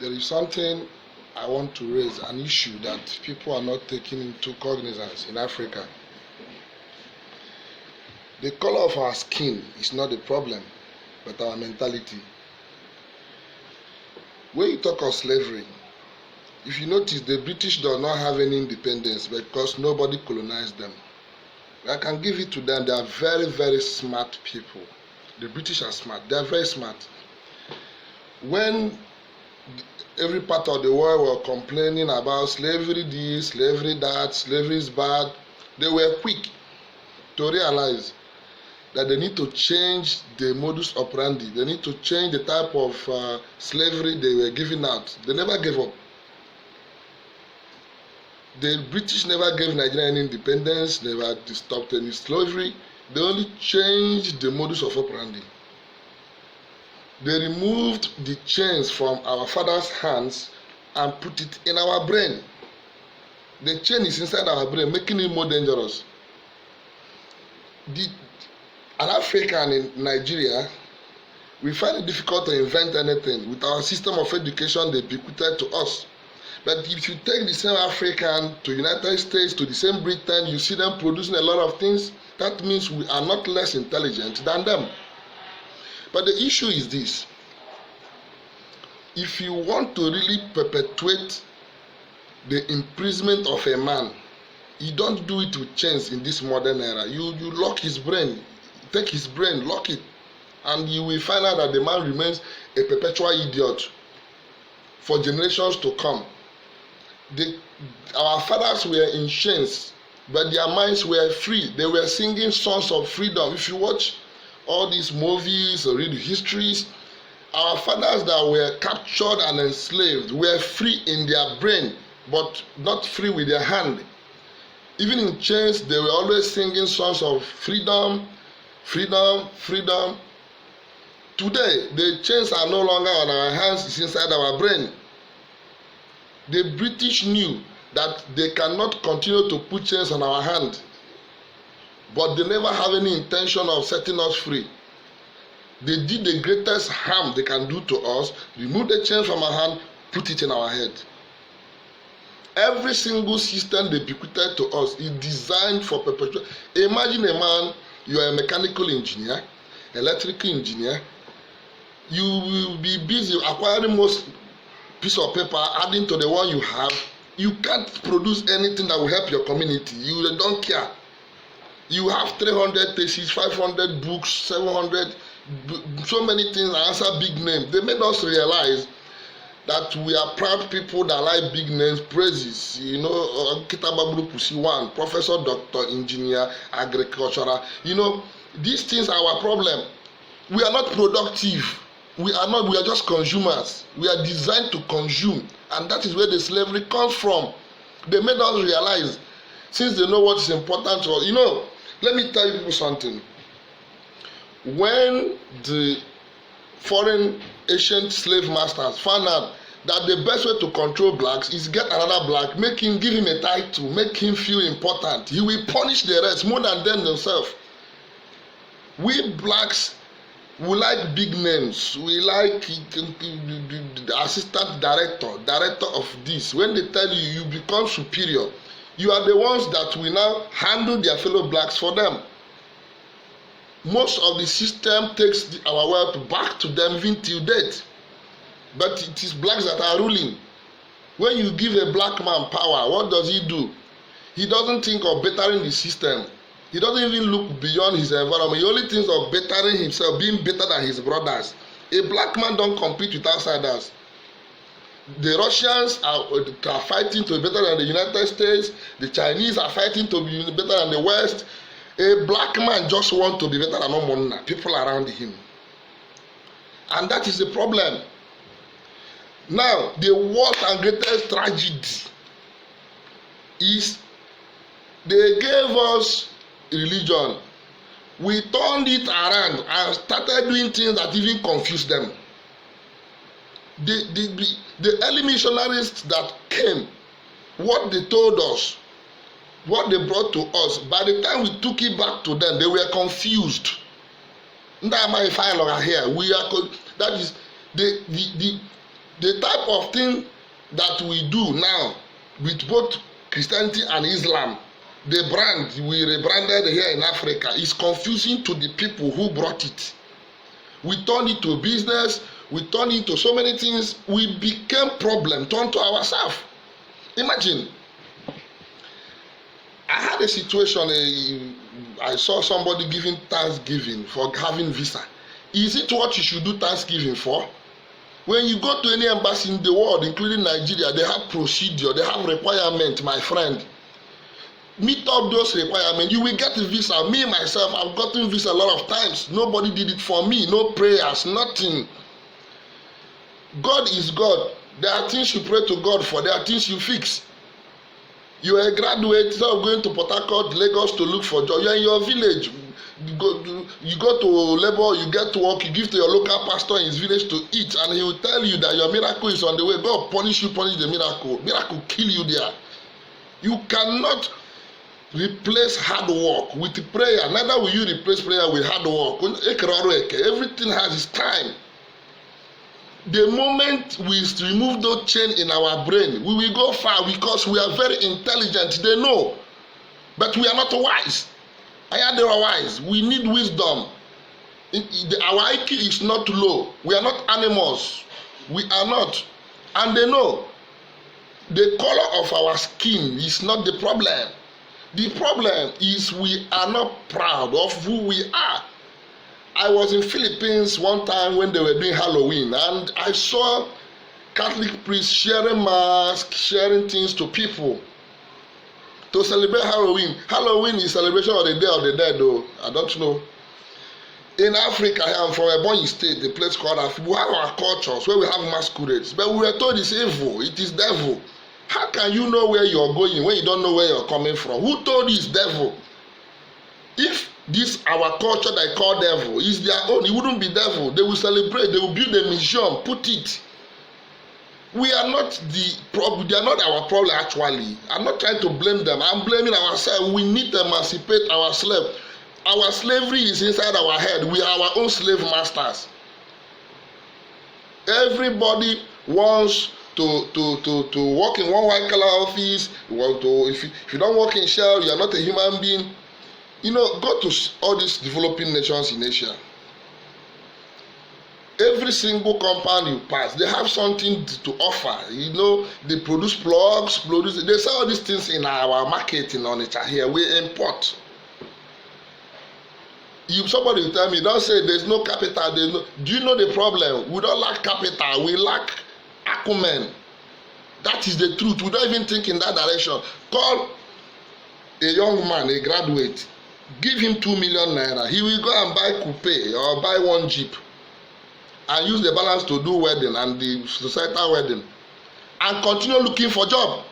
there is something I want to raise, an issue that people are not taking into cognizance in Africa. The color of our skin is not the problem, but our mentality. When you talk of slavery, if you notice, the British do not have any independence because nobody colonized them. I can give it to them. They are very, very smart people. The British are smart. They are very smart. When every part of the world were complaining about slavery this, slavery that, slavery is bad, they were quick to realize that they need to change the modus operandi. They need to change the type of slavery they were giving out. They never gave up. The British never gave Nigeria any independence, never stopped any slavery. They only changed the modus of operandi. They removed the chains from our father's hands and put it in our brain. The chain is inside our brain, making it more dangerous. An African in Nigeria, we find it difficult to invent anything with our system of education they bequeathed to us. But if you take the same African to United States, to the same Britain, you see them producing a lot of things. That means we are not less intelligent than them. But the issue is this. If you want to really perpetuate the imprisonment of a man, you don't do it with chains in this modern era. You lock his brain, take his brain, lock it, and you will find out that the man remains a perpetual idiot for generations to come. Our fathers were in chains, but their minds were free. They were singing songs of freedom. If you watch all these movies or read histories, our fathers that were captured and enslaved were free in their brain, but not free with their hand. Even in chains, they were always singing songs of freedom, freedom, freedom. Today, the chains are no longer on our hands, it's inside our brain. The British knew that they cannot continue to put chains on our hand, but they never have any intention of setting us free. They did the greatest harm they can do to us, remove the chains from our hand, put it in our head. Every single system they bequeathed to us is designed for perpetuation. Imagine a man, you are a mechanical engineer, electrical engineer, you will be busy acquiring most piece of paper, adding to the one you have. You can't produce anything that will help your community. You don't care. You have 300 theses, 500 books, 700, so many things, answer big names. They made us realize that we are proud people that like big names, praises. You know, Kitababulu Pusi one, professor, doctor, engineer, agricultural. You know, these things are our problem. We are not productive. We are just consumers. We are designed to consume, and that is where the slavery comes from. They made us realize, since they know what is important to us. You know, let me tell you people something. When the foreign ancient slave masters found out that the best way to control blacks is get another black, give him a title, make him feel important, he will punish the rest more than them themselves. We blacks, we like big names. We like the assistant director of this. When they tell you, you become superior. You are the ones that will now handle their fellow blacks for them. Most of the system takes our wealth back to them even till date. But it is blacks that are ruling. When you give a black man power, what does he do? He doesn't think of bettering the system. He doesn't even look beyond his environment. He only thinks of bettering himself, being better than his brothers. A black man don't compete with outsiders. The Russians are fighting to be better than the United States. The Chinese are fighting to be better than the West. A black man just wants to be better than all people around him. And that is the problem. Now, the worst and greatest tragedy is they gave us religion. We turned it around and started doing things that even confused them. The early missionaries that came, what they told us, what they brought to us, by the time we took it back to them, they were confused. That is The type of thing that we do now with both Christianity and Islam, the brand we rebranded here in Africa, is confusing to the people who brought it. We turn it to business, we turn it to so many things. We became problem turned to ourselves. Imagine, I had a situation, I saw somebody giving Thanksgiving for having visa. Is it what you should do Thanksgiving for? When you go to any embassy in the world, including Nigeria, they have procedure, they have requirement, my friend. Meet up those requirements, you will get a visa. Me, myself, I've gotten visa a lot of times. Nobody did it for me, no prayers, nothing. God is God. There are things you pray to God for, there are things you fix. You are a graduate, instead of going to Port Harcourt, Lagos to look for job, you are in your village. You go to labor, you get to work, you give to your local pastor in his village to eat, and he will tell you that your miracle is on the way. God punish you, punish the miracle. Miracle kill you there. You cannot replace hard work with prayer. Neither will you replace prayer with hard work. Everything has its time. The moment we remove those chain in our brain, we will go far because we are very intelligent. They know, but we are not wise. I am the wise. We need wisdom. Our IQ is not low. We are not animals. We are not. And they know. The color of our skin is not the problem. The problem is we are not proud of who we are. I was in Philippines one time when they were doing Halloween, and I saw Catholic priests sharing masks, sharing things to people to celebrate Halloween. Halloween is celebration of the Day of the Dead, though. I don't know. In Africa, I am from Ebonyi State, a place called Africa. We have our cultures where we have masquerades, but we were told it's evil, it is devil. How can you know where you're going when you don't know where you're coming from? Who told you it's devil? If this our culture that I call devil is their own, it wouldn't be devil. They will celebrate, they will build a museum, put it. We are not the problem, they are not our problem actually. I'm not trying to blame them, I'm blaming ourselves. We need to emancipate our slave. Our slavery is inside our head. We are our own slave masters. Everybody wants to work in one white collar office. You want to, if you don't work in Shell, you are not a human being. You know, go to all these developing nations in Asia. Every single compound you pass, they have something to offer. You know, they produce plugs, they sell all these things in our market in Onitsha here. We import. Somebody will tell me, don't say there's no capital. Do you know the problem? We don't lack capital. We lack acumen. That is the truth. We don't even think in that direction. Call a young man, a graduate. Give him 2 million naira. He will go and buy coupe or buy one jeep and use the balance to do wedding and the societal wedding and continue looking for job.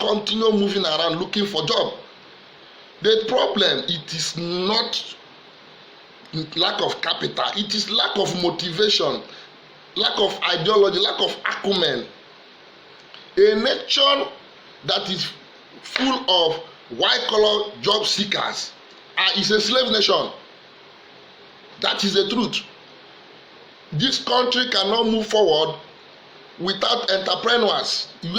Continue moving around looking for job. The problem, it is not lack of capital. It is lack of motivation, lack of ideology, lack of acumen. A nation that is full of white-collar job seekers is a slave nation. That is the truth. This country cannot move forward without entrepreneurs. We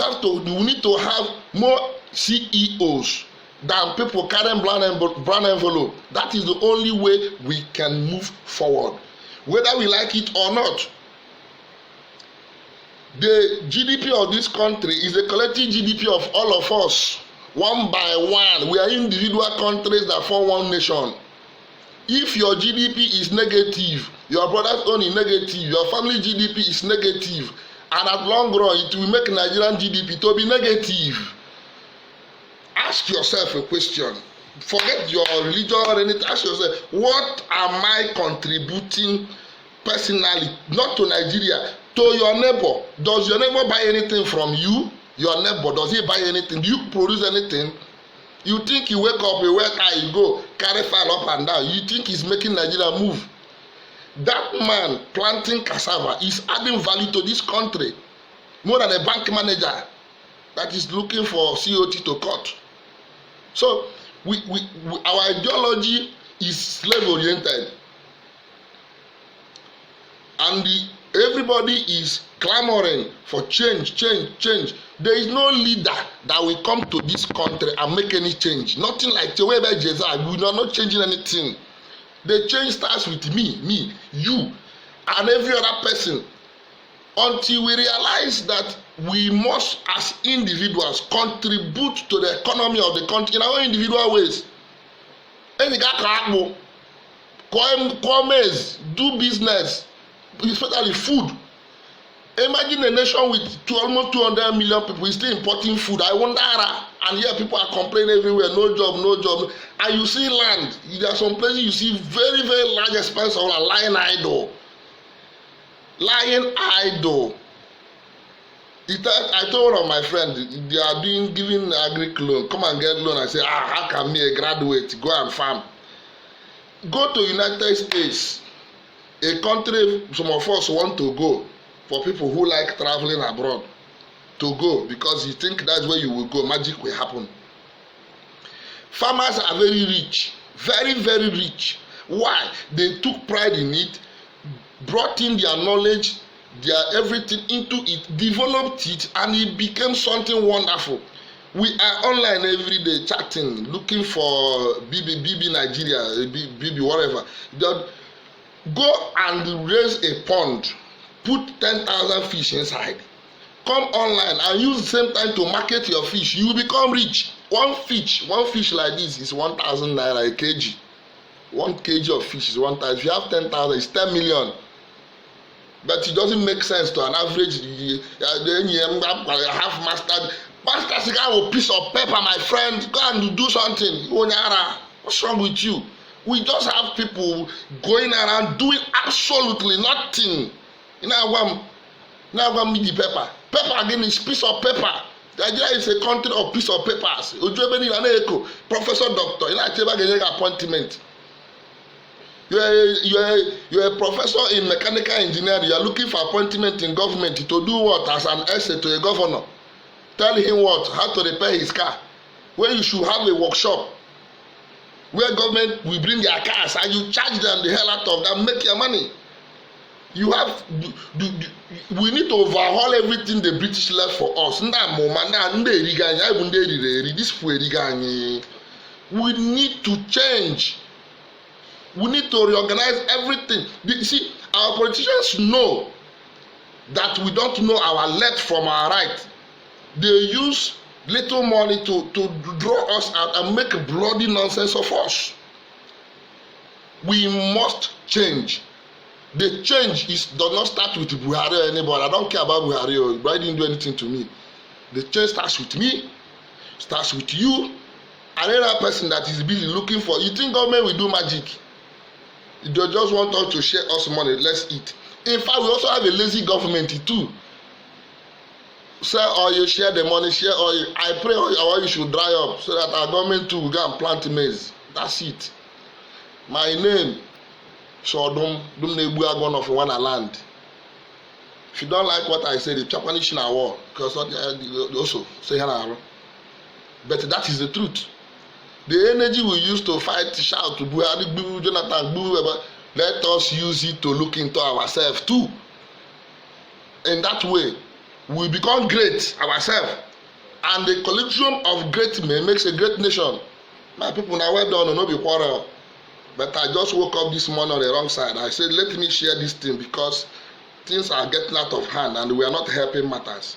need to have more CEOs than people carrying brown envelope. That is the only way we can move forward, whether we like it or not. The GDP of this country is the collective GDP of all of us, one by one. We are individual countries that form one nation. If your GDP is negative, your brother's own is negative, your family GDP is negative, and at long run it will make Nigerian GDP to be negative. Ask yourself a question. Forget your religion or anything. Ask yourself, what am I contributing personally, not to Nigeria, to your neighbor? Does your neighbor buy anything from you? Your neighbor, does he buy anything? Do you produce anything? You think you wake up, you work out, you go carry file up and down. You think he's making Nigeria move? That man planting cassava is adding value to this country more than a bank manager that is looking for COT to cut. So our ideology is slave oriented, and Everybody is clamoring for change. There is no leader that will come to this country and make any change. Nothing like the way by Jesus. We are not changing anything. The change starts with me, you, and every other person. Until we realize that we must, as individuals, contribute to the economy of the country in our individual ways. Commerce, do business, especially food. Imagine a nation with almost 200 million people is still importing food. I wonder, and here people are complaining everywhere, no job. And you see land, there are some places you see very, very large expanse of land lying idle. I told one of my friends, they are giving agric loan. Come and get loan. I say, how can me, a graduate, go and farm? Go to United States, a country some of us want to go. For people who like traveling abroad, to go because you think that's where you will go, magic will happen. Farmers are very rich, very, very rich. Why? They took pride in it, brought in their knowledge, their everything into it, developed it, and it became something wonderful. We are online every day chatting, looking for BB Nigeria, BB whatever. Go and raise a pond. Put 10,000 fish inside. Come online and use the same time to market your fish. You will become rich. One fish like this is 1,000 naira a kg. 1 kg of fish is 1,000. If you have 10,000, it's 10 million. But it doesn't make sense to an average. Half mastered. Master cigar with a piece of paper, my friend. Go and do something. What's wrong with you? We just have people going around doing absolutely nothing. Now I'm me the paper. Paper again is piece of paper. Nigeria is a country of piece of papers. Professor, doctor, you know, getting appointment. You are a professor in mechanical engineering. You are looking for appointment in government to do what as an essay to a governor. Tell him what, how to repair his car. Where you should have a workshop where government will bring their cars and you charge them the hell out of them, make your money. We need to overhaul everything the British left for us. We need to change. We need to reorganize everything. See, our politicians know that we don't know our left from our right. They use little money to draw us out and make bloody nonsense of us. We must change. The change does not start with Buhari or anybody. I don't care about Buhari or Buhari didn't do anything to me. The change starts with me, starts with you, and another person that is busy looking for. You think government will do magic? They just want us to share us money. Let's eat. In fact, we also have a lazy government too. Sell oil, share the money, share oil. I pray oil should dry up so that our government too will go and plant maize. That's it. My name. So don't nebu agone of one land. If you don't like what I said, the Japanese in our war because also say hello. But that is the truth. The energy we use to fight, shout to Buhari, Boo, Jonathan, Boo, let us use it to look into ourselves too. In that way, we become great ourselves, and the collection of great men makes a great nation. My people, now well done, no be quarrel. But I just woke up this morning on the wrong side. I said, let me share this thing because things are getting out of hand and we are not helping matters.